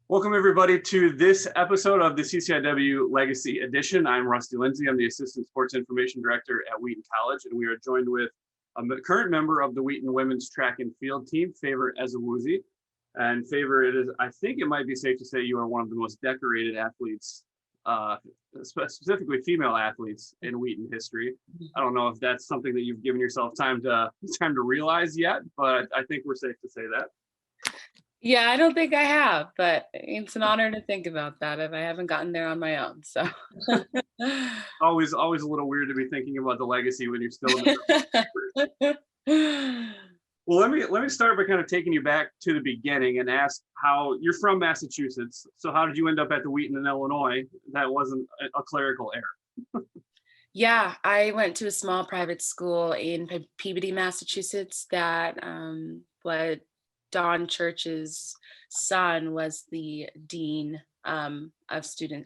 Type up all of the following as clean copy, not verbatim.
Welcome everybody to this episode of the CCIW Legacy Edition. I'm Rusty Lindsey. I'm the Assistant Sports Information Director at Wheaton College, and we are joined with a current member of the Wheaton women's track and field team, Favor Ezewuzie. And Favor, I think it might be safe to say you are one of the most decorated athletes, specifically female athletes in Wheaton history. I don't know if that's something that you've given yourself time to realize yet, but I think we're safe to say that. Yeah, I don't think I have, but it's an honor to think about that if I haven't gotten there on my own. So always a little weird to be thinking about the legacy when you're still in the Well, let me start by kind of taking you back to the beginning and ask how you're from Massachusetts. So how did you end up at the Wheaton in Illinois? That wasn't a clerical error. Yeah, I went to a small private school in Peabody, Massachusetts that what Don Church's son was the dean of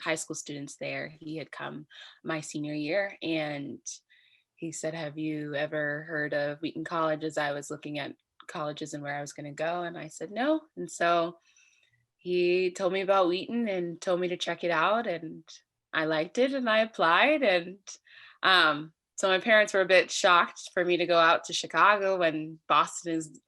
high school students there. He had come my senior year and he said, "Have you ever heard of Wheaton College?" as I was looking at colleges and where I was going to go. And I said, no. And so he told me about Wheaton and told me to check it out. And I liked it and I applied. And so my parents were a bit shocked for me to go out to Chicago when Boston is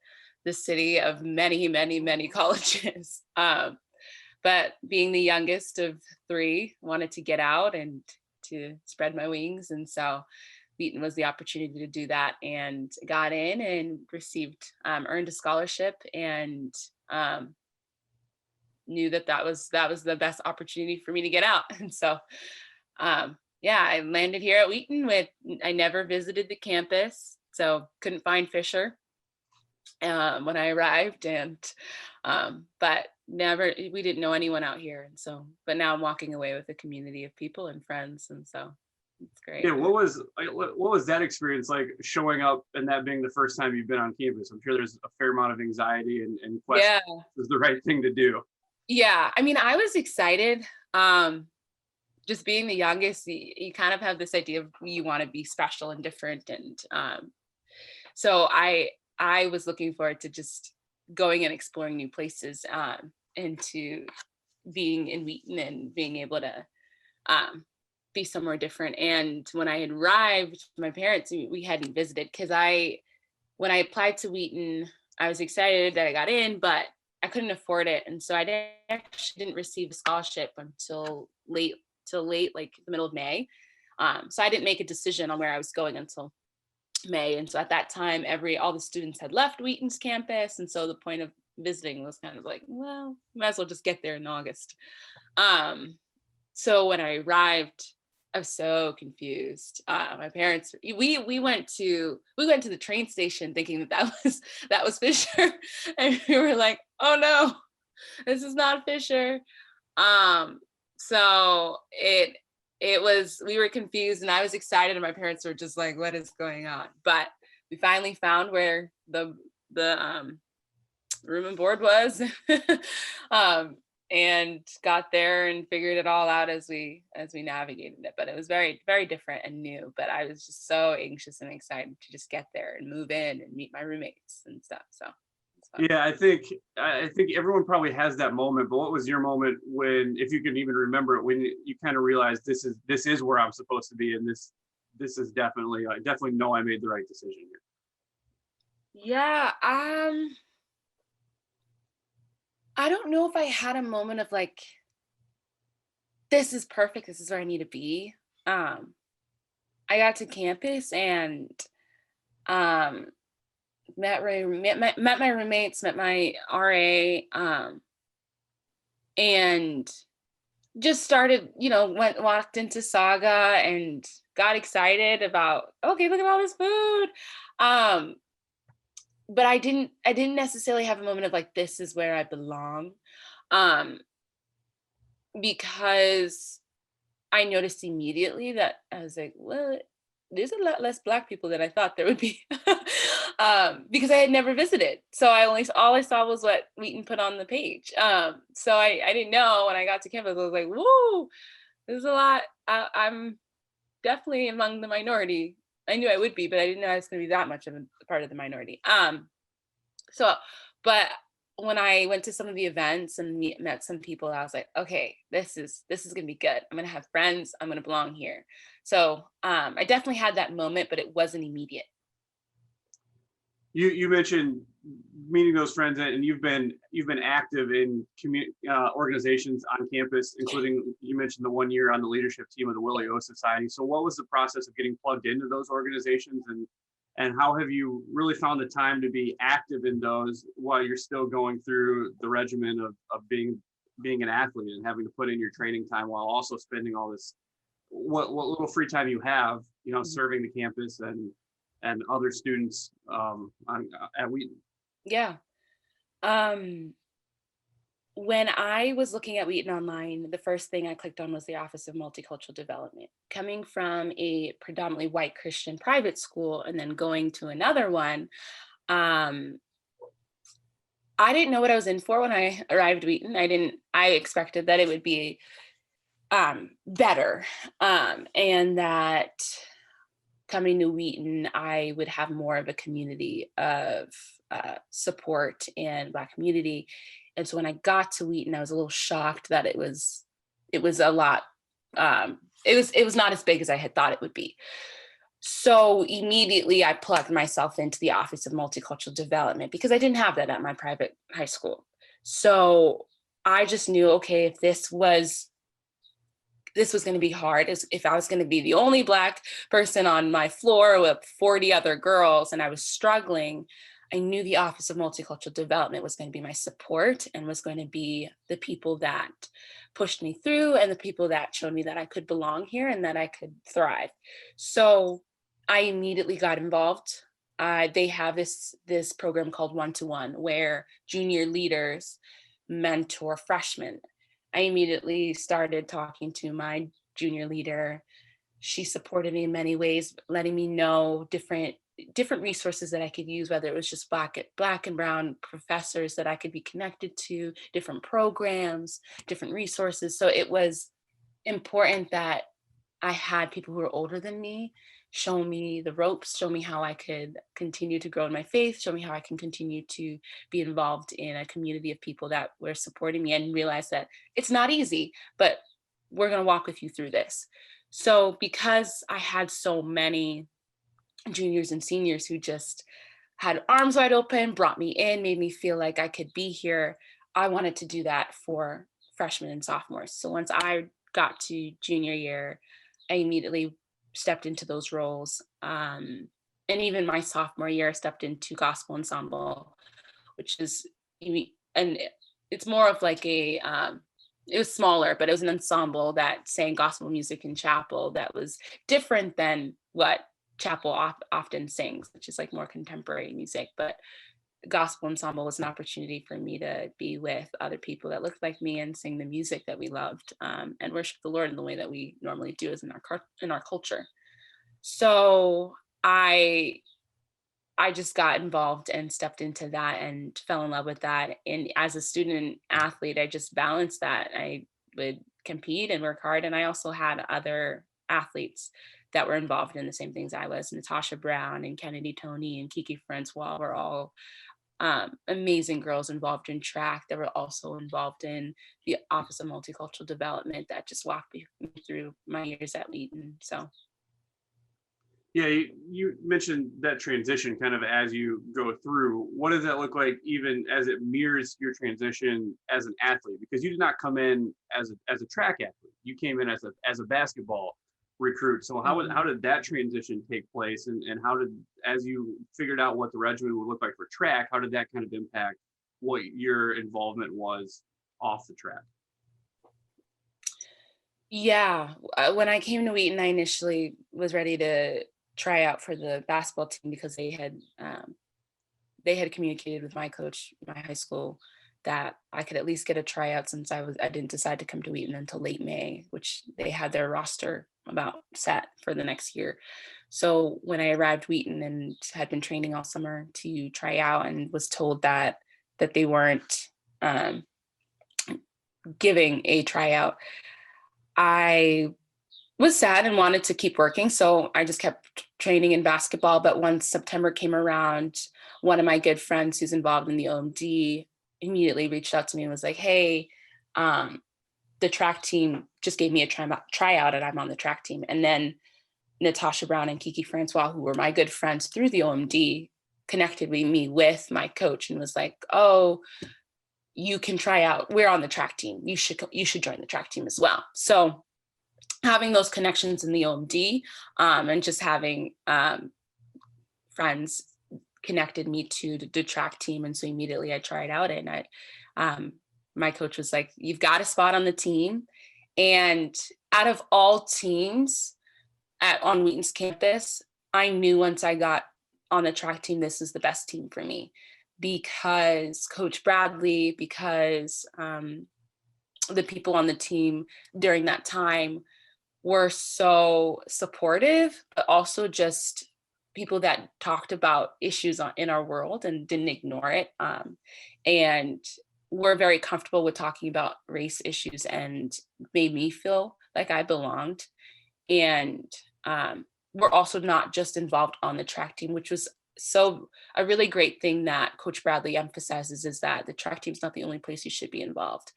the city of many, many, many colleges. But being the youngest of three, wanted to get out and to spread my wings. And so Wheaton was the opportunity to do that, and got in and earned a scholarship, and knew that was the best opportunity for me to get out. And so, I landed here at Wheaton I never visited the campus, so couldn't find Fisher when I arrived, and but we didn't know anyone out here. And so, but now I'm walking away with a community of people and friends, and so it's great. Yeah, what was that experience like, showing up and that being the first time you've been on campus? I'm sure there's a fair amount of anxiety and question. Yeah. Is the right thing to do? Yeah, I mean, I was excited. Just being the youngest, you kind of have this idea of you want to be special and different, and so I was looking forward to just going and exploring new places, and to being in Wheaton and being able to be somewhere different. And when I had arrived, my parents, we hadn't visited, because when I applied to Wheaton, I was excited that I got in, but I couldn't afford it. And so I actually didn't receive a scholarship until late, like the middle of May. So I didn't make a decision on where I was going until May. And so at that time, all the students had left Wheaton's campus. And so the point of visiting was kind of like, well, might as well just get there in August. So when I arrived, I was so confused. My parents, we went to the train station thinking that was Fisher. And we were like, oh no, this is not Fisher. So we were confused, and I was excited, and my parents were just like, what is going on? But we finally found where the room and board was, and got there and figured it all out as we navigated it. But it was very, very different and new. But I was just so anxious and excited to just get there and move in and meet my roommates and stuff. So yeah, I think everyone probably has that moment. But what was your moment when, if you can even remember it, when you kind of realized this is where I'm supposed to be, and this is definitely, I definitely know I made the right decision here? Yeah, I don't know if I had a moment of like, this is perfect, this is where I need to be. I got to campus and met my roommates, met my RA, and just started, walked into Saga and got excited about, okay, look at all this food. But I didn't necessarily have a moment of like, this is where I belong, because I noticed immediately that I was like, well, there's a lot less Black people than I thought there would be, because I had never visited. So all I saw was what Wheaton put on the page. So I didn't know. When I got to campus, I was like, whoa, there's a lot. I'm definitely among the minority. I knew I would be, but I didn't know I was going to be that much of a part of the minority. But when I went to some of the events and met some people, I was like, okay, this is gonna be good. I'm gonna have friends. I'm gonna belong here. So I definitely had that moment, but it wasn't immediate. You mentioned meeting those friends, and you've been active in organizations on campus, including, you mentioned the 1 year on the leadership team of the Willie O Society. So what was the process of getting plugged into those organizations, and how have you really found the time to be active in those while you're still going through the regimen of being an athlete and having to put in your training time while also spending all this what little free time you have, serving the campus and other students at Wheaton? Yeah. Um, when I was looking at Wheaton online, the first thing I clicked on was the Office of Multicultural Development. Coming from a predominantly white Christian private school and then going to another one, um, I didn't know what I was in for when I arrived at Wheaton. I expected that it would be better, and that coming to Wheaton, I would have more of a community of support and Black community. And so when I got to Wheaton, I was a little shocked that it was a lot. It was not as big as I had thought it would be. So immediately I plugged myself into the Office of Multicultural Development because I didn't have that at my private high school. So I just knew, okay, if this was going to be hard, is if I was going to be the only Black person on my floor with 40 other girls and I was struggling, I knew the Office of Multicultural Development was going to be my support and was going to be the people that pushed me through and the people that showed me that I could belong here and that I could thrive. So I immediately got involved. They have this program called One-to-One where junior leaders mentor freshmen. I immediately started talking to my junior leader. She supported me in many ways, letting me know different resources that I could use, whether it was just Black and brown professors that I could be connected to, different programs, different resources. So it was important that I had people who were older than me show me the ropes, show me how I could continue to grow in my faith, show me how I can continue to be involved in a community of people that were supporting me, and realize that it's not easy, but we're going to walk with you through this. So because I had so many juniors and seniors who just had arms wide open, brought me in, made me feel like I could be here, I wanted to do that for freshmen and sophomores. So once I got to junior year, I immediately stepped into those roles. And even my sophomore year, I stepped into gospel ensemble, which is, and it's more of like it was smaller, but it was an ensemble that sang gospel music in chapel that was different than what chapel often sings, which is like more contemporary music. But gospel ensemble was an opportunity for me to be with other people that looked like me and sing the music that we loved, and worship the Lord in the way that we normally do as in our culture. So I just got involved and stepped into that and fell in love with that. And as a student athlete, I just balanced that. I would compete and work hard. And I also had other athletes that were involved in the same things I was. Natasha Brown and Kennedy Tony and Kiki Francois were all amazing girls involved in track that were also involved in the Office of Multicultural Development that just walked me through my years at Wheaton. So. Yeah, you mentioned that transition kind of as you go through. What does that look like even as it mirrors your transition as an athlete? Because you did not come in as a track athlete. You came in as a basketball recruit. So how did that transition take place? And how did, as you figured out what the regimen would look like for track, how did that kind of impact what your involvement was off the track? Yeah, when I came to Wheaton, I initially was ready to try out for the basketball team because they had communicated with my coach, my high school, that I could at least get a tryout since I didn't decide to come to Wheaton until late May, which they had their roster about set for the next year. So when I arrived at Wheaton and had been training all summer to try out and was told that they weren't giving a tryout, I was sad and wanted to keep working. So I just kept training in basketball. But once September came around, one of my good friends who's involved in the OMD immediately reached out to me and was like, hey, the track team just gave me a tryout and I'm on the track team. And then Natasha Brown and Kiki Francois, who were my good friends through the OMD, connected me with my coach and was like, oh, you can try out. We're on the track team. You should join the track team as well. So having those connections in the OMD and just having friends connected me to the track team. And so immediately I tried out and my coach was like, you've got a spot on the team. And out of all teams on Wheaton's campus, I knew once I got on the track team, this is the best team for me because Coach Bradley, because the people on the team during that time were so supportive, but also just people that talked about issues in our world and didn't ignore it. And were very comfortable with talking about race issues and made me feel like I belonged. And we're also not just involved on the track team, which was a really great thing that Coach Bradley emphasizes is that the track team is not the only place you should be involved.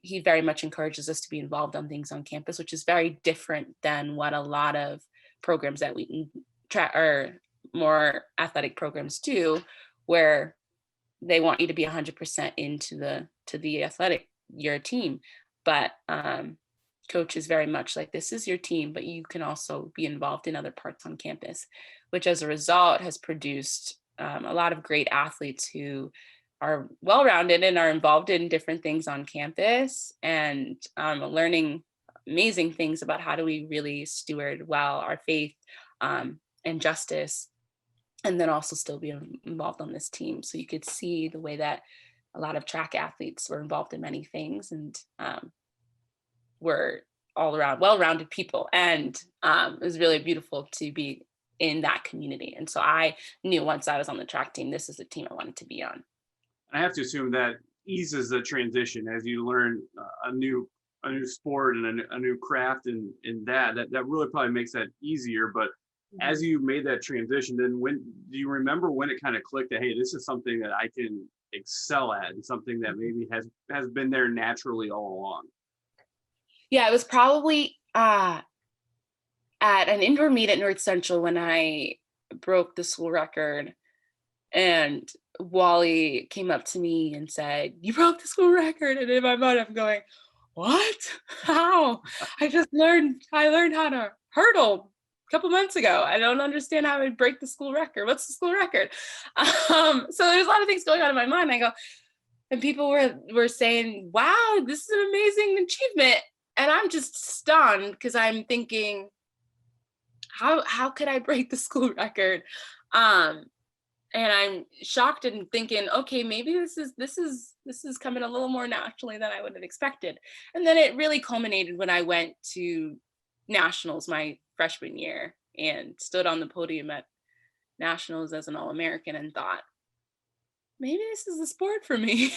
He very much encourages us to be involved on things on campus, which is very different than what a lot of programs that Wheaton or more athletic programs do, where they want you to be 100% into the athletic, your team. But coach is very much like, this is your team, but you can also be involved in other parts on campus, which as a result has produced a lot of great athletes who are well-rounded and are involved in different things on campus and learning amazing things about how do we really steward well our faith and justice, and then also still be involved on this team. So you could see the way that a lot of track athletes were involved in many things and were all around well-rounded people. And it was really beautiful to be in that community. And so I knew once I was on the track team, this is the team I wanted to be on. I have to assume that eases the transition as you learn a new sport and a new craft and that really probably makes that easier. But as you made that transition, then when do you remember when it kind of clicked that, hey, this is something that I can excel at and something that maybe has been there naturally all along? Yeah, it was probably at an indoor meet at North Central when I broke the school record, and Wally came up to me and said, "You broke the school record." And in my mind, I'm going, "What? How? I learned how to hurdle a couple months ago. I don't understand how I would break the school record. What's the school record?" So there's a lot of things going on in my mind. I go, and people were saying, "Wow, this is an amazing achievement." And I'm just stunned because I'm thinking, how could I break the school record? And I'm shocked and thinking, okay, maybe this is coming a little more naturally than I would have expected. And then it really culminated when I went to nationals my freshman year and stood on the podium at nationals as an AllAmerican and thought, maybe this is the sport for me.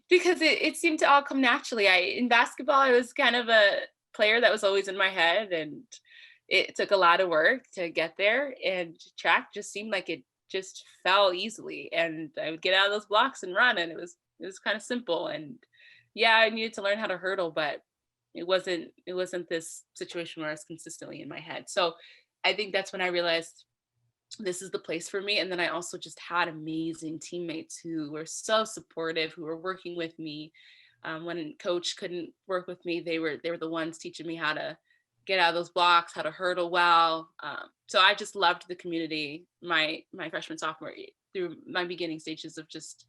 Because it seemed to all come naturally. In basketball, I was kind of a player that was always in my head, and it took a lot of work to get there, and track just seemed like it just fell easily, and I would get out of those blocks and run, and it was kind of simple. And yeah, I needed to learn how to hurdle, but it wasn't this situation where I was consistently in my head. So I think that's when I realized this is the place for me. And then I also just had amazing teammates who were so supportive, who were working with me. When coach couldn't work with me, they were the ones teaching me how to get out of those blocks, how to hurdle well. So I just loved the community, my freshman, sophomore, through my beginning stages of just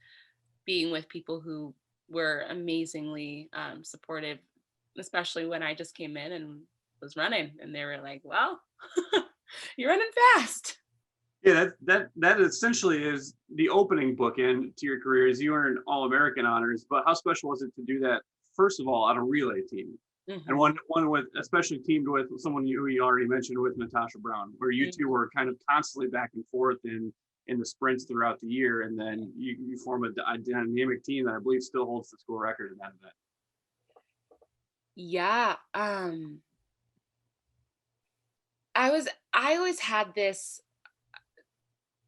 being with people who were amazingly supportive, especially when I just came in and was running, and they were like, "Well, you're running fast." Yeah, that essentially is the opening bookend to your career as you earned All-American honors. But how special was it to do that, first of all, on a relay team? Mm-hmm. And one with, especially teamed with someone who you already mentioned with Natasha Brown, where you two were kind of constantly back and forth in the sprints throughout the year. And then you form a dynamic team that I believe still holds the school record in that event. Yeah. I always had this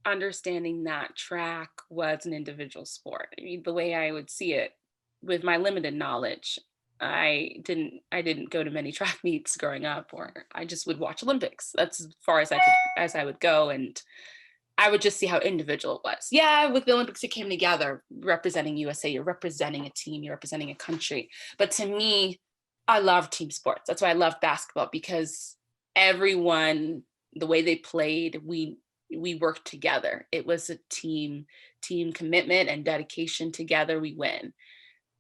understanding that track was an individual sport. I mean, the way I would see it with my limited knowledge, I didn't go to many track meets growing up, or I just would watch Olympics. That's as far as I would go. And I would just see how individual it was. Yeah, with the Olympics, you came together representing USA, you're representing a team, you're representing a country. But to me, I love team sports. That's why I love basketball, because everyone, the way they played, we worked together. It was a team commitment and dedication. Together we win.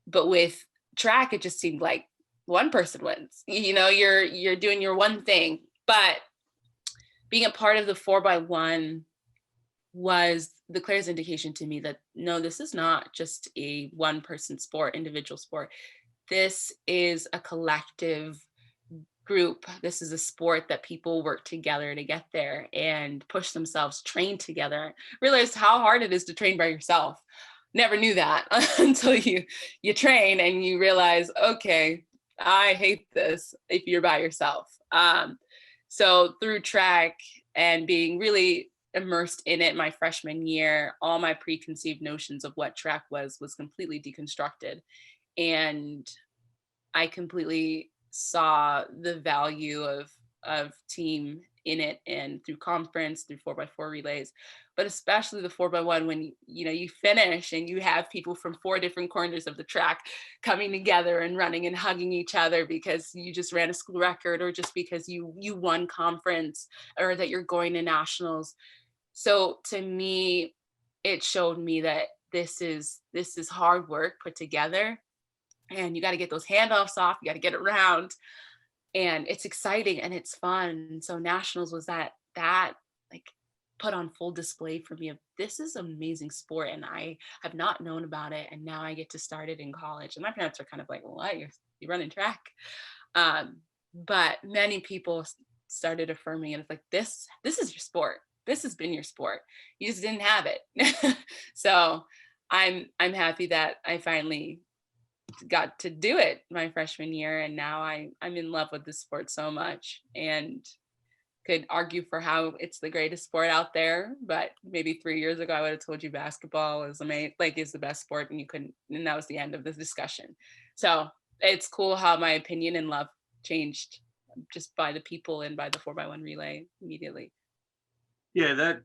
But with track, it just seemed like one person wins. You're doing your one thing. But being a part of the 4x1 was the clearest indication to me that no, this is not just a one person sport, individual sport. This is a collective group. This is a sport that people work together to get there and push themselves, train together. Realized how hard it is to train by yourself. Never knew that until you train and you realize, okay, I hate this if you're by yourself. So through track and being really immersed in it my freshman year, all my preconceived notions of what track was completely deconstructed. And I completely saw the value of team in it, and through conference, through 4x4 relays, but especially the 4x1, when you finish and you have people from 4 different corners of the track coming together and running and hugging each other because you just ran a school record, or just because you won conference, or that you're going to nationals. So to me, it showed me that this is hard work put together, and you got to get those handoffs off. You got to get around, and it's exciting and it's fun. So nationals was that like put on full display for me of, this is amazing sport, and I have not known about it, and now I get to start it in college. And my parents are kind of like, what, you're running track? But many people started affirming, and it's like, this is your sport. This has been your sport. You just didn't have it. So I'm happy that I finally got to do it my freshman year, and now I'm in love with the sport so much, and could argue for how it's the greatest sport out there. But maybe 3 years ago I would have told you basketball is is the best sport, and you couldn't, and that was the end of the discussion. So it's cool how my opinion and love changed just by the people and by the 4x1 relay immediately. Yeah,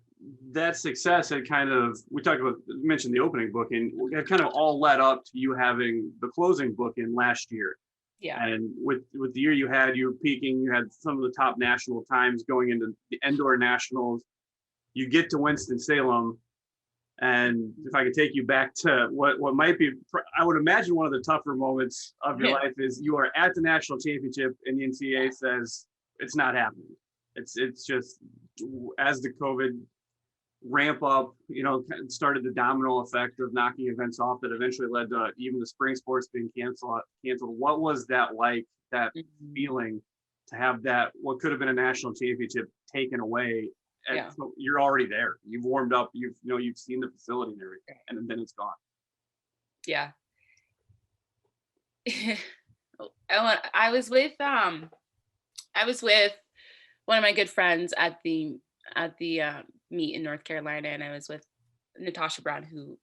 that success had kind of, mentioned the opening book, and it kind of all led up to you having the closing book in last year. Yeah. And with the year you were peaking, you had some of the top national times going into the indoor nationals. You get to Winston-Salem, and if I could take you back to what might be, I would imagine one of the tougher moments of your life, is you are at the national championship and the NCAA says it's not happening. It's just, as the COVID ramp up, started the domino effect of knocking events off that eventually led to even the spring sports being canceled. What was that like, that feeling to have that, what could have been a national championship, taken away? And so you're already there. You've warmed up. You've seen the facility and everything, and then it's gone. Yeah. I was with one of my good friends at the meet in North Carolina, and I was with Natasha Brown, who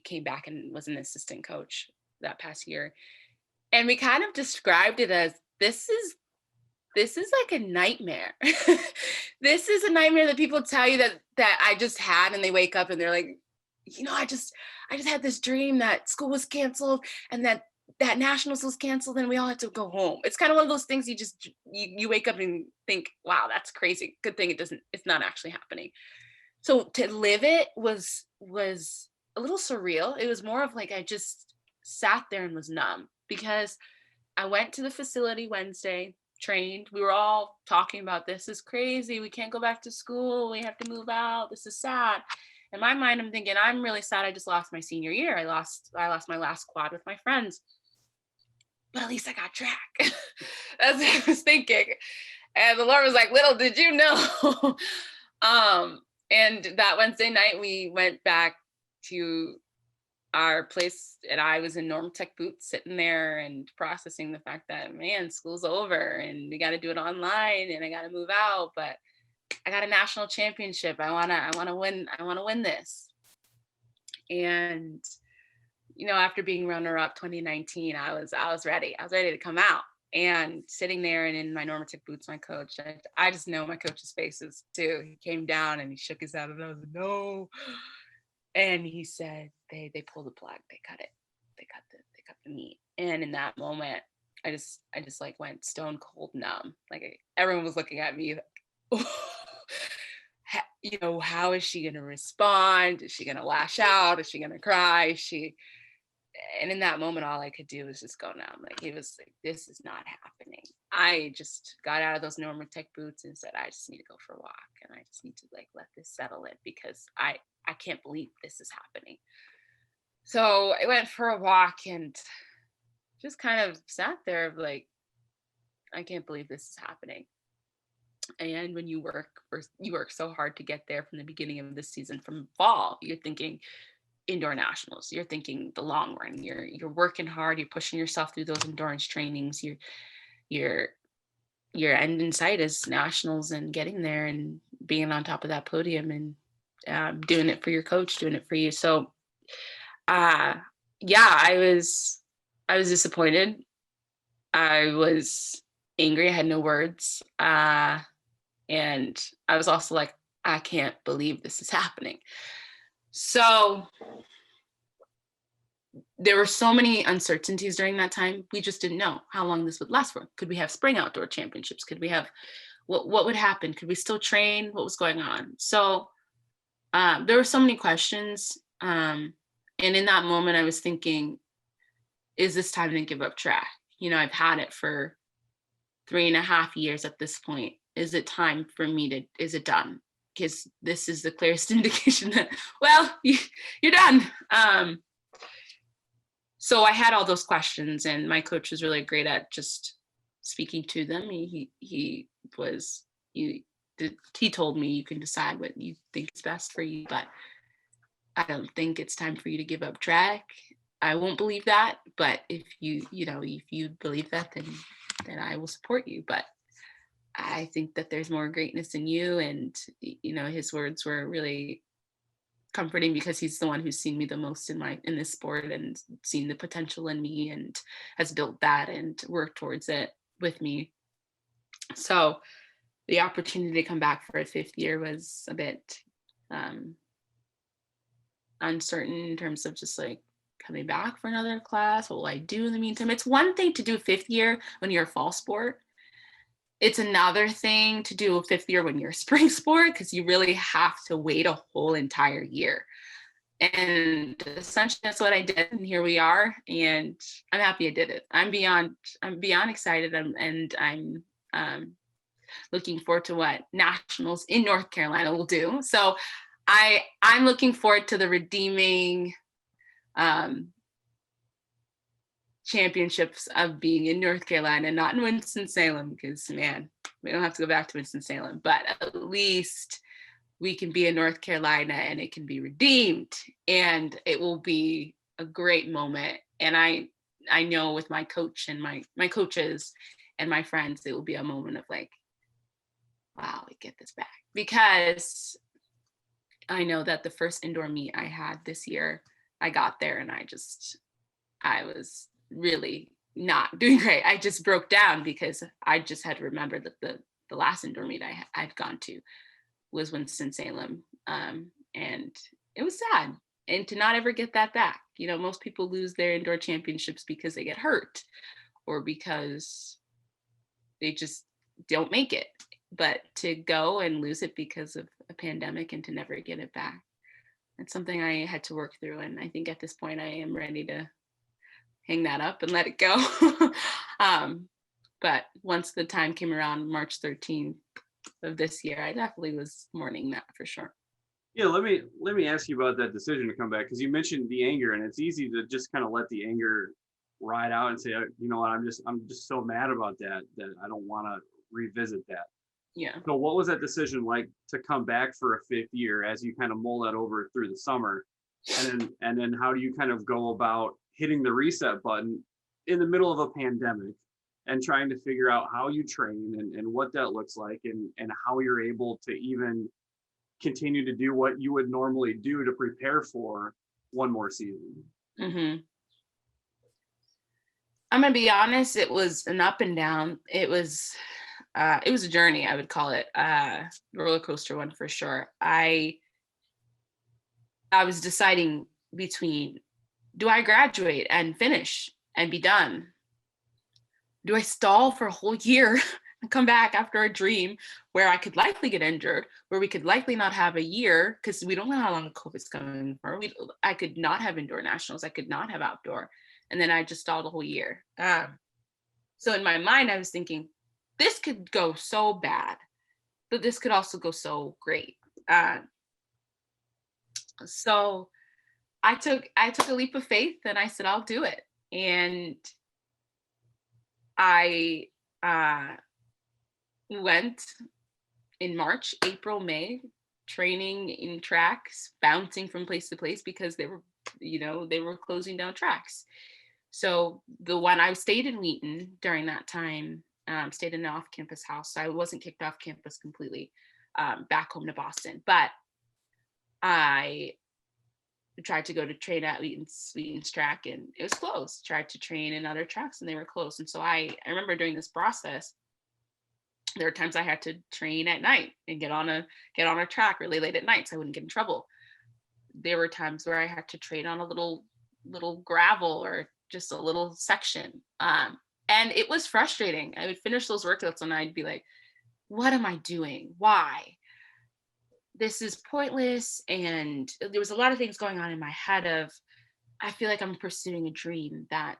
came back and was an assistant coach that past year, and we kind of described it as, this is like a nightmare. This is a nightmare that people tell you that I just had, and they wake up and they're like, I just had this dream that school was canceled and that nationals was canceled and we all had to go home. It's kind of one of those things you wake up and think, wow, that's crazy. Good thing it's not actually happening. So to live it was a little surreal. It was more of like, I just sat there and was numb, because I went to the facility Wednesday, trained. We were all talking about, this is crazy. We can't go back to school. We have to move out. This is sad. In my mind, I'm thinking, I'm really sad. I just lost my senior year. I lost my last quad with my friends. But at least I got track. That's what I was thinking. And the Lord was like, little did you know. And that Wednesday night, we went back to our place, and I was in normal tech boots, sitting there and processing the fact that, man, school's over and we got to do it online and I got to move out. But I got a national championship. I wanna win this. And after being runner-up 2019, I was ready. I was ready to come out. And sitting there and in my normative boots, my coach, I just know my coach's faces too. He came down and he shook his head and I was like, no. And he said, they pulled the plug, they cut it. They cut the meat. And in that moment, I just like went stone cold numb. Like everyone was looking at me like, how is she gonna respond? Is she gonna lash out? Is she gonna cry? And in that moment, all I could do was just go numb. Like he was like, this is not happening. I just got out of those Normatec boots and said, I just need to go for a walk. And I just need to like let this settle in because I can't believe this is happening. So I went for a walk and just kind of sat there like, I can't believe this is happening. And when you work so hard to get there from the beginning of the season, from fall, you're thinking indoor nationals, you're thinking the long run, you're working hard, you're pushing yourself through those endurance trainings, your end in sight is nationals and getting there and being on top of that podium and doing it for your coach, doing it for you. So I was disappointed. I was angry. I had no words. And I was also like, I can't believe this is happening. So there were so many uncertainties during that time. We just didn't know how long this would last for. Could we have spring outdoor championships? Could we have, what would happen? Could we still train? What was going on? So there were so many questions. And in that moment, I was thinking, is this time to give up track? I've had it for 3.5 years at this point. Is it time for me is it done? Because this is the clearest indication that, well, you're done. So I had all those questions and my coach was really great at just speaking to them. He told me, you can decide what you think is best for you, but I don't think it's time for you to give up track. I won't believe that, but if you believe that, then I will support you. But I think that there's more greatness in you. And, his words were really comforting because he's the one who's seen me the most in this sport and seen the potential in me and has built that and worked towards it with me. So the opportunity to come back for a 5th year was a bit uncertain in terms of just like coming back for another class. What will I do in the meantime? It's one thing to do 5th year when you're a fall sport. It's another thing to do a 5th year when you're a spring sport, because you really have to wait a whole entire year. And essentially that's what I did. And here we are. And I'm happy I did it. I'm beyond excited. And I'm looking forward to what nationals in North Carolina will do. So I'm looking forward to the redeeming championships of being in North Carolina, not in Winston-Salem, because man, we don't have to go back to Winston-Salem, but at least we can be in North Carolina and it can be redeemed and it will be a great moment. And I know with my coach and my coaches and my friends, it will be a moment of like, wow, we get this back. Because I know that the first indoor meet I had this year, I got there and I was really not doing great. I just broke down because I just had to remember that the last indoor meet I'd gone to was Winston-Salem. And it was sad. And to not ever get that back. Most people lose their indoor championships because they get hurt or because they just don't make it. But to go and lose it because of a pandemic and to never get it back, it's something I had to work through. And I think at this point I am ready to hang that up and let it go. But once the time came around, March 13th of this year, I definitely was mourning that for sure. Yeah, let me ask you about that decision to come back, because you mentioned the anger, and it's easy to just kind of let the anger ride out and say, you know what, I'm just so mad about that I don't want to revisit that. Yeah. So what was that decision like to come back for a 5th year as you kind of mull that over through the summer? And then how do you kind of go about hitting the reset button in the middle of a pandemic and trying to figure out how you train and what that looks like, and how you're able to even continue to do what you would normally do to prepare for one more season. Mm-hmm. I'm gonna be honest, it was an up and down. It was a journey, I would call it, roller coaster one for sure. I was deciding between, do I graduate and finish and be done? Do I stall for a whole year and come back after a dream where I could likely get injured, where we could likely not have a year because we don't know how long COVID's coming for? I could not have indoor nationals. I could not have outdoor. And then I just stalled a whole year. So in my mind, I was thinking, this could go so bad, but this could also go so great. So I took a leap of faith and I said, I'll do it. And I went in March, April, May, training in tracks, bouncing from place to place because they were closing down tracks. So the one I stayed in Wheaton during that time, stayed in an off-campus house. So I wasn't kicked off campus completely, back home to Boston. But I tried to go to train at Wheaton's track and it was closed. Tried to train in other tracks and they were closed. And so I remember during this process, there were times I had to train at night and get on a track really late at night so I wouldn't get in trouble. There were times where I had to train on a little gravel or just a little section. And it was frustrating. I would finish those workouts and I'd be like, what am I doing? Why? This is pointless. And there was a lot of things going on in my head of, I feel like I'm pursuing a dream that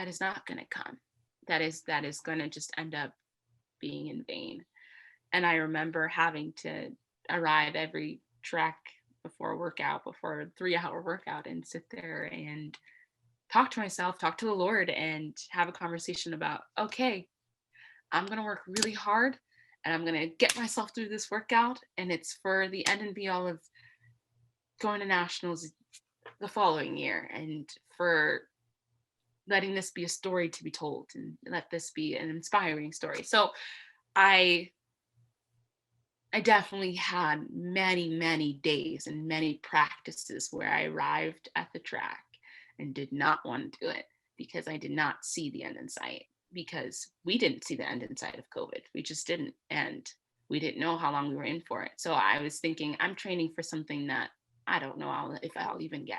is not going to come. That is going to just end up being in vain. And I remember having to arrive every track before a 3-hour workout and sit there and talk to myself, talk to the Lord, and have a conversation about, okay, I'm going to work really hard and I'm going to get myself through this workout. And it's for the end and be all of going to nationals the following year, and for letting this be a story to be told and let this be an inspiring story. So I definitely had many, many days and many practices where I arrived at the track and did not want to do it because I did not see the end in sight, because we didn't see the end in sight of COVID. We just didn't. And we didn't know how long we were in for it. So I was thinking, I'm training for something that I don't know if I'll even get.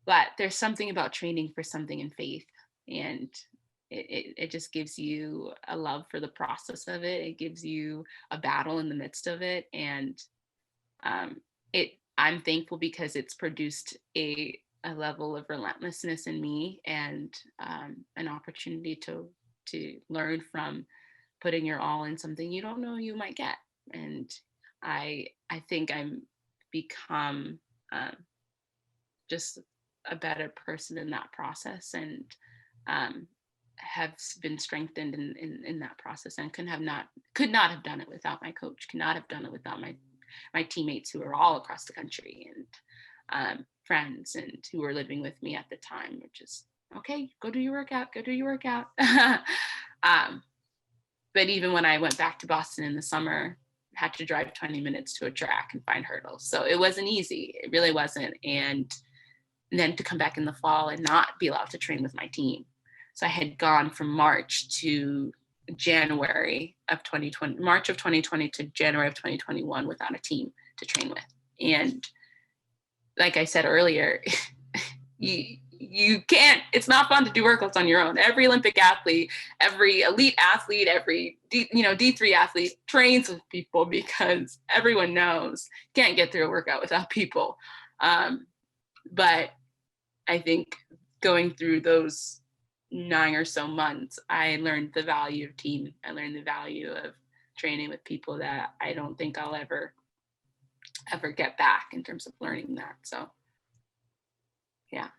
But there's something about training for something in faith, and it just gives you a love for the process of it. It gives you a battle in the midst of it. And I'm thankful because it's produced a level of relentlessness in me, and an opportunity to learn from putting your all in something you don't know you might get. And I think I'm become just a better person in that process, and have been strengthened in that process, and could not have done it without my coach, could not have done it without my teammates who are all across the country, and friends and who were living with me at the time, which is, okay, go do your workout. But even when I went back to Boston in the summer, I had to drive 20 minutes to a track and find hurdles. So it wasn't easy. It really wasn't. And then to come back in the fall and not be allowed to train with my team. So I had gone from March to January of 2020, March of 2020 to January of 2021 without a team to train with. And like I said earlier, you can't, it's not fun to do workouts on your own. Every Olympic athlete, every elite athlete, every D3 athlete trains with people, because everyone knows you can't get through a workout without people. But I think going through those 9 or so months, I learned the value of team. I learned the value of training with people that I don't think I'll ever get back in terms of learning that. So, yeah.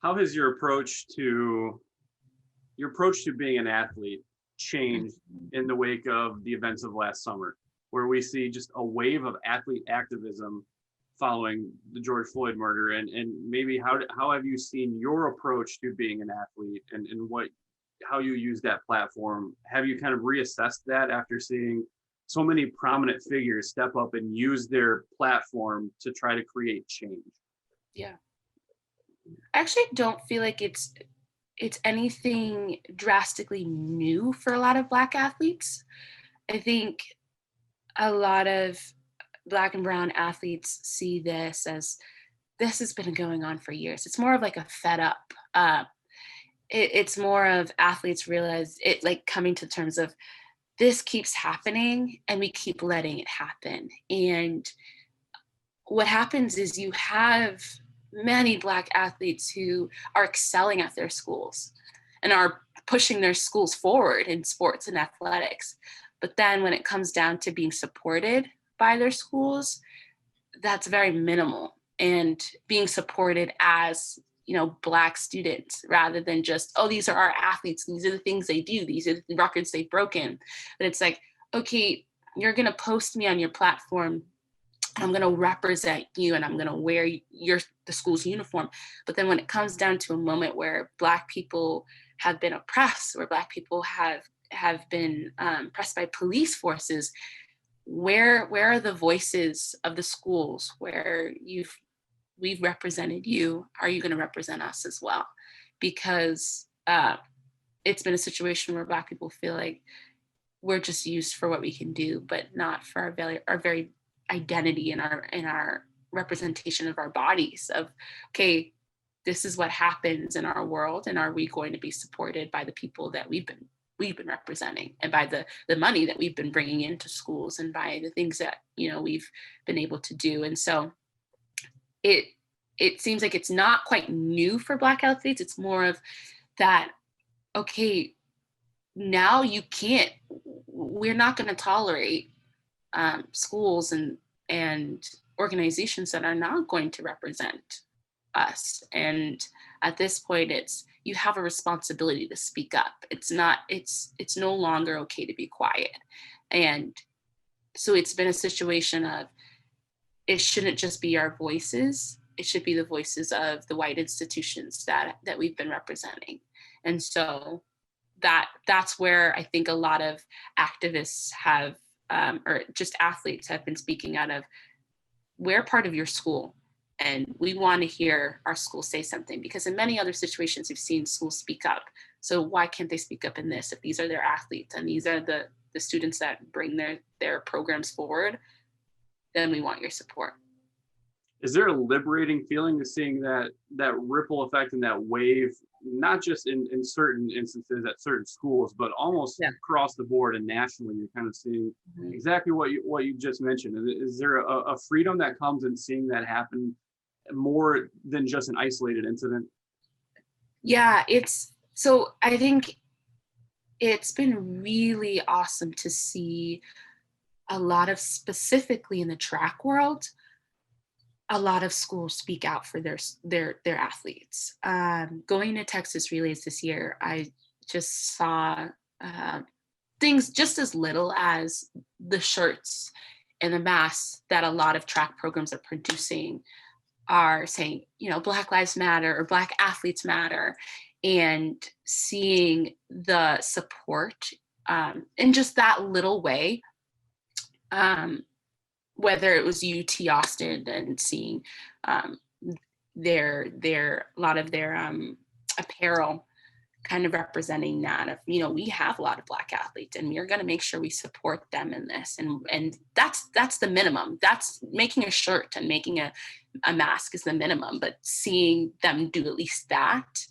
How has your approach to being an athlete changed in the wake of the events of last summer, where we see just a wave of athlete activism following the George Floyd murder, and maybe how have you seen your approach to being an athlete and what how you use that platform. Have you kind of reassessed that after seeing so many prominent figures step up and use their platform to try to create change? Yeah. I actually don't feel like it's anything drastically new for a lot of Black athletes. I think a lot of Black and brown athletes see this as, this has been going on for years. It's more of like a fed up. It's more of athletes realize it, like coming to terms of, this keeps happening and we keep letting it happen. And what happens is you have many Black athletes who are excelling at their schools and are pushing their schools forward in sports and athletics. But then when it comes down to being supported by their schools, that's very minimal, and being supported as, Black students, rather than just, oh, these are our athletes, these are the things they do, these are the records they've broken. But it's like, okay, you're going to post me on your platform, I'm going to represent you, and I'm going to wear the school's uniform. But then when it comes down to a moment where Black people have been oppressed, where Black people have been oppressed by police forces, where are the voices of the schools where we've represented you? Are you going to represent us as well? Because it's been a situation where Black people feel like we're just used for what we can do, but not for our very identity and our representation of our bodies. Of, okay, this is what happens in our world, and are we going to be supported by the people that we've been representing, and by the money that we've been bringing into schools, and by the things that we've been able to do. And so it seems like it's not quite new for Black athletes. It's more of that, okay, now we're not going to tolerate schools and organizations that are not going to represent us. And at this point, you have a responsibility to speak up. It's no longer okay to be quiet. And so it's been a situation of, it shouldn't just be our voices. It should be the voices of the white institutions that we've been representing. And so that's where I think a lot of activists have, or just athletes have been speaking out of, we're part of your school, and we want to hear our school say something, because in many other situations we've seen schools speak up. So why can't they speak up in this? If these are their athletes and these are the students that bring their programs forward, then we want your support. Is there a liberating feeling to seeing that ripple effect and that wave, not just in certain instances at certain schools, but almost across the board and nationally? You're kind of seeing exactly what you just mentioned. Is there a freedom that comes in seeing that happen more than just an isolated incident? Yeah, so I think it's been really awesome to see a lot of, specifically in the track world, a lot of schools speak out for their athletes. Going to Texas Relays this year, I just saw things just as little as the shirts and the masks that a lot of track programs are producing are saying, Black Lives Matter or Black Athletes Matter, and seeing the support in just that little way. Whether it was UT Austin and seeing a lot of their apparel kind of representing that of, we have a lot of Black athletes, and we're going to make sure we support them in this. And that's the minimum. That's making a shirt and making a mask is the minimum, but seeing them do at least that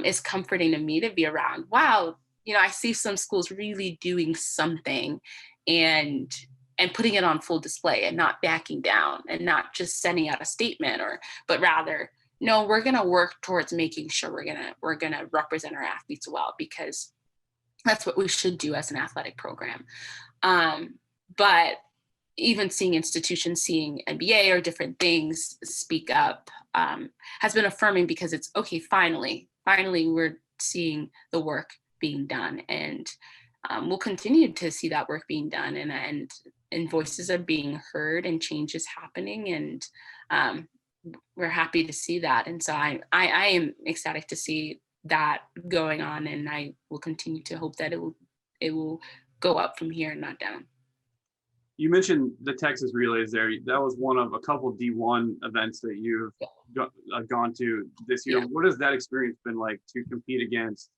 is comforting to me, to be around. Wow, I see some schools really doing something and putting it on full display, and not backing down, and not just sending out a statement, but rather, no, we're going to work towards making sure we're going to represent our athletes well, because that's what we should do as an athletic program. But even seeing institutions, seeing NBA or different things speak up has been affirming, because it's okay, finally we're seeing the work being done, and we'll continue to see that work being done, and voices are being heard, and change is happening, and we're happy to see that. And so I am ecstatic to see that going on, and I will continue to hope that it will go up from here and not down. You mentioned the Texas relays there. That was one of a couple D1 events that you've gone to this year. Yeah. What has that experience been like to compete against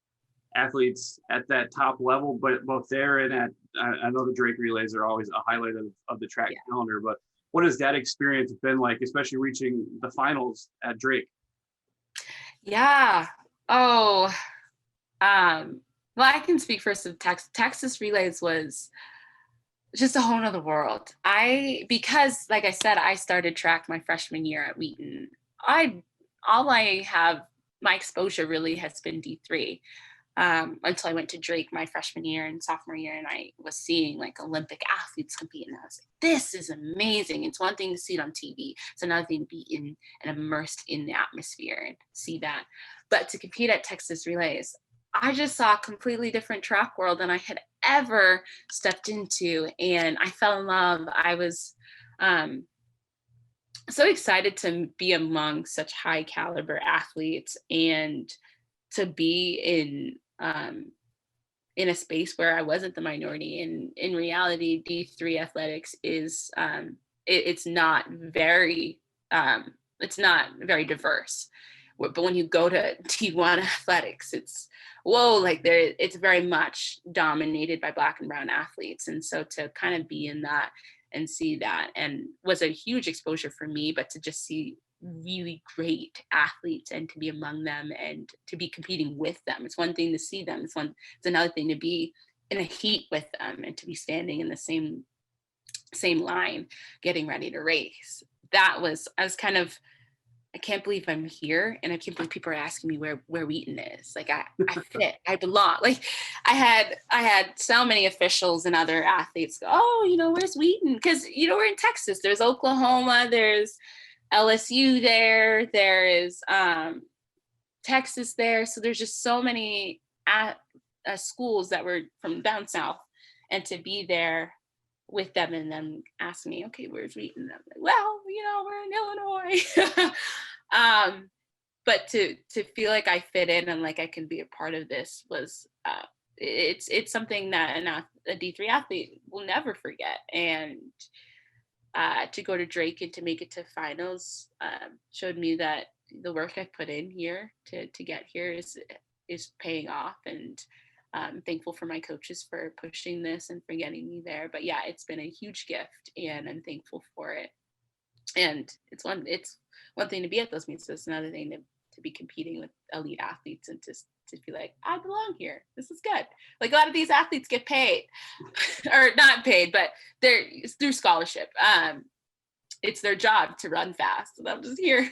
athletes at that top level, but both there and at, I know the Drake relays are always a highlight of the track calendar, but what has that experience been like, especially reaching the finals at Drake? Yeah. Oh, well, I can speak first of Texas relays was just a whole nother world. Because like I said, I started track my freshman year at Wheaton. My exposure really has been D3 until I went to Drake my freshman year and sophomore year, and I was seeing like Olympic athletes compete, and I was like, this is amazing. It's one thing to see it on TV. It's another thing to be in and immersed in the atmosphere and see that. But to compete at Texas relays, I just saw a completely different track world than I had ever stepped into, and I fell in love. I was so excited to be among such high caliber athletes and to be in a space where I wasn't the minority. And in reality, D3 athletics is it's not very diverse. But when you go to D1 athletics, it's it's very much dominated by Black and brown athletes. And so to kind of be in that and see that, and was a huge exposure for me, but to just see really great athletes and to be among them and to be competing with them. It's one thing to see them. It's another thing to be in a heat with them and to be standing in the same line, getting ready to race. I can't believe I'm here, and I can't believe people are asking me where Wheaton is. Like I fit, I belong. Like I had so many officials and other athletes go, oh, where's Wheaton? Because we're in Texas. There's Oklahoma. There's LSU there is Texas there. So there's just so many schools that were from down south, and to be there with them and then ask me, okay, where's Wheaton? I'm like, well, we're in Illinois. But to feel like I fit in and like I can be a part of this was it's something that a D3 athlete will never forget. And to go to Drake and to make it to finals showed me that the work I put in here to get here is paying off. And I'm thankful for my coaches for pushing this and for getting me there. But yeah, it's been a huge gift, and I'm thankful for it. And it's one thing to be at those meets. It's another thing to be competing with elite athletes and to feel like I belong here. This is good. Like a lot of these athletes get paid or not paid, but it's through scholarship. It's their job to run fast, and I'm just here.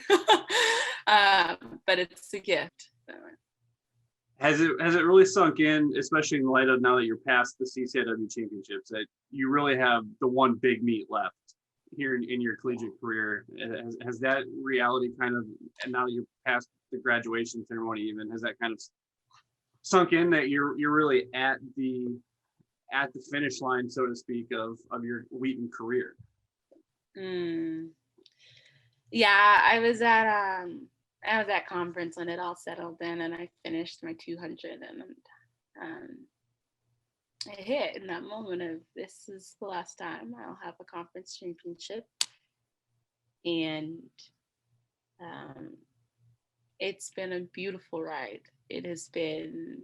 But it's a gift. So. Has it really sunk in, especially in light of now that you're past the CCIW championships, that you really have the one big meet left here in your collegiate career? Has that reality kind of, and now that you're past the graduation ceremony even, has that kind of sunk in that you're really at the finish line, so to speak, of your Wheaton career? Yeah, I was at conference when it all settled in, and I finished my 200, and I hit in that moment of, this is the last time I'll have a conference championship. And it's been a beautiful ride. It has been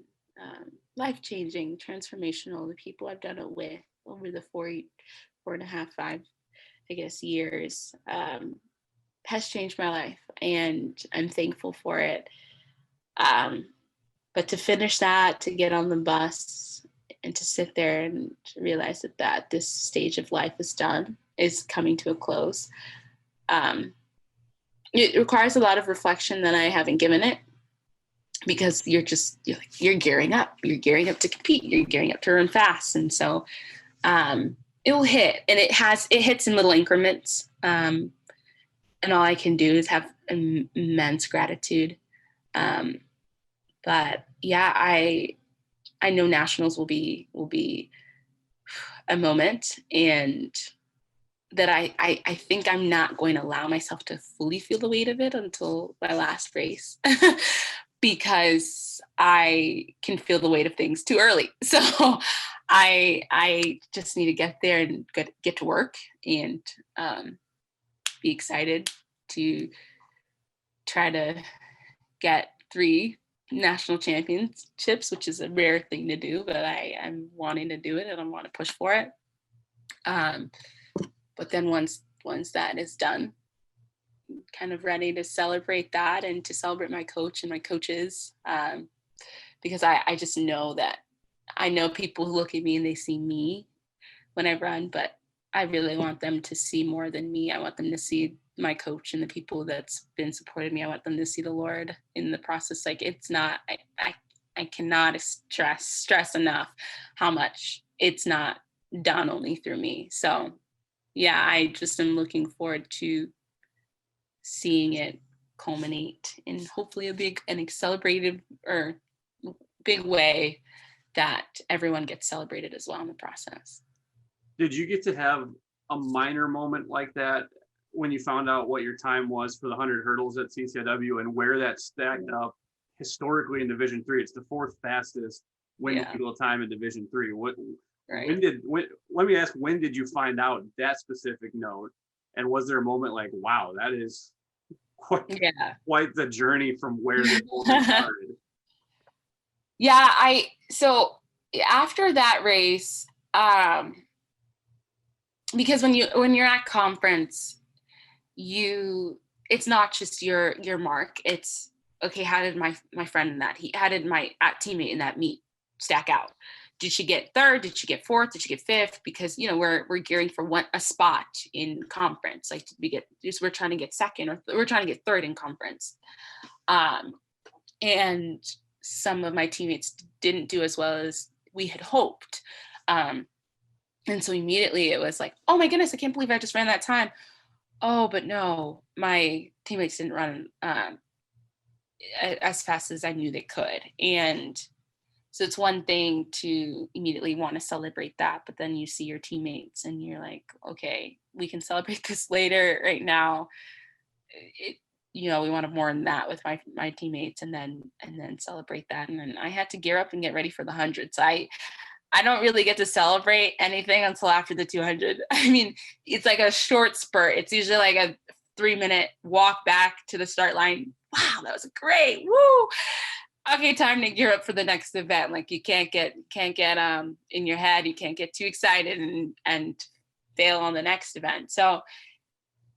life-changing, transformational. The people I've done it with over the 4.5, 5, I guess, years has changed my life, and I'm thankful for it. But to finish that, to get on the bus and to sit there and to realize that this stage of life is coming to a close. It requires a lot of reflection that I haven't given it, because you're gearing up. You're gearing up to compete. You're gearing up to run fast. And so it will hit, and it hits in little increments. And all I can do is have immense gratitude. But yeah, I know nationals will be a moment, and that I think I'm not going to allow myself to fully feel the weight of it until my last race, because I can feel the weight of things too early. So I just need to get there and get to work and be excited to try to get 3 national championships, which is a rare thing to do, but I'm wanting to do it and I want to push for it. But then once that is done, I'm kind of ready to celebrate that and to celebrate my coach and my coaches, because I just know that I know people who look at me and they see me when I run, but I really want them to see more than me. I want them to see my coach and the people that's been supporting me. I want them to see the Lord in the process. Like, it's not, I cannot stress enough how much it's not done only through me. So yeah, I just am looking forward to seeing it culminate in hopefully a big and celebrated or big way that everyone gets celebrated as well in the process. Did you get to have a minor moment like that when you found out what your time was for the 100 hurdles at CCIW and where that stacked up historically in Division III? It's the 4th fastest win total time in Division III. Let me ask, when did you find out that specific note? And was there a moment like, wow, that is quite the journey from where this whole thing started? Yeah, so after that race, because when you're at conference, it's not just your mark. It's okay, how did my friend in that how did my teammate in that meet stack out? Did she get 3rd? Did she get 4th? Did she get 5th? Because we're gearing for a spot in conference. Like, we're trying to get 2nd, or we're trying to get 3rd in conference. And some of my teammates didn't do as well as we had hoped. And so immediately it was like, oh my goodness, I can't believe I just ran that time. Oh, but no, my teammates didn't run as fast as I knew they could. And so it's one thing to immediately want to celebrate that, but then you see your teammates and you're like, okay, we can celebrate this later. Right now, we wanted more than that with my teammates, and then celebrate that. And then I had to gear up and get ready for the 100. So I don't really get to celebrate anything until after the 200. I mean, it's like a short spurt. It's usually like a 3-minute walk back to the start line. Wow, that was great. Woo. Okay, time to gear up for the next event. Like, you can't get in your head. You can't get too excited and fail on the next event. So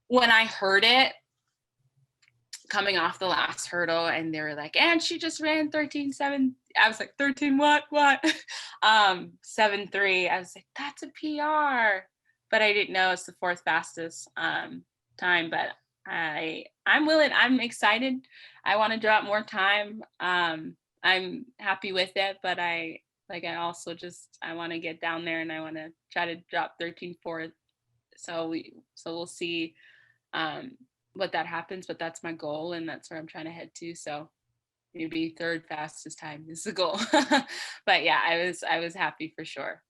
when I heard it coming off the last hurdle and they were like, and she just ran 13.7, I was like, 13 what 7.3. I was like, that's a PR, but I didn't know it's the 4th fastest time. But I'm willing, I'm excited. I want to drop more time. I'm happy with it, but I also I want to get down there and I want to try to drop 13.4. So we'll see what that happens, but that's my goal and that's where I'm trying to head to. So maybe 3rd fastest time is the goal. But yeah, I was happy for sure.